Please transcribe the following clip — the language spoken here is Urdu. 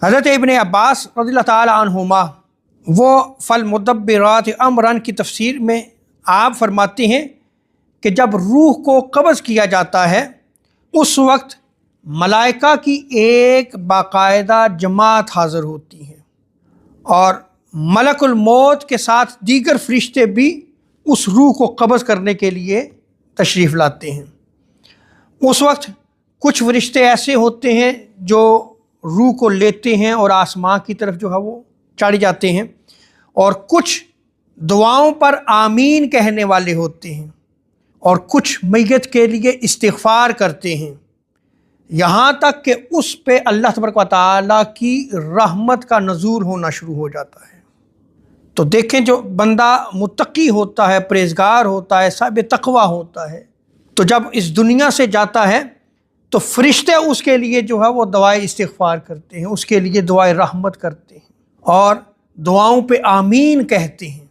حضرت ابن عباس رضی اللہ تعالی عنہما وہ فالمدبرات امرن کی تفسیر میں آپ فرماتے ہیں کہ جب روح کو قبض کیا جاتا ہے اس وقت ملائکہ کی ایک باقاعدہ جماعت حاضر ہوتی ہے اور ملک الموت کے ساتھ دیگر فرشتے بھی اس روح کو قبض کرنے کے لیے تشریف لاتے ہیں۔ اس وقت کچھ فرشتے ایسے ہوتے ہیں جو روح کو لیتے ہیں اور آسمان کی طرف جو ہے وہ چڑھ جاتے ہیں، اور کچھ دعاؤں پر آمین کہنے والے ہوتے ہیں اور کچھ میت کے لیے استغفار کرتے ہیں، یہاں تک کہ اس پہ اللہ تبارک و تعالیٰ کی رحمت کا نزول ہونا شروع ہو جاتا ہے۔ تو دیکھیں جو بندہ متقی ہوتا ہے، پرہیزگار ہوتا ہے، صاحب تقوی ہوتا ہے، تو جب اس دنیا سے جاتا ہے تو فرشتے اس کے لیے جو ہے وہ دعائے استغفار کرتے ہیں، اس کے لیے دعائے رحمت کرتے ہیں اور دعاؤں پہ آمین کہتے ہیں۔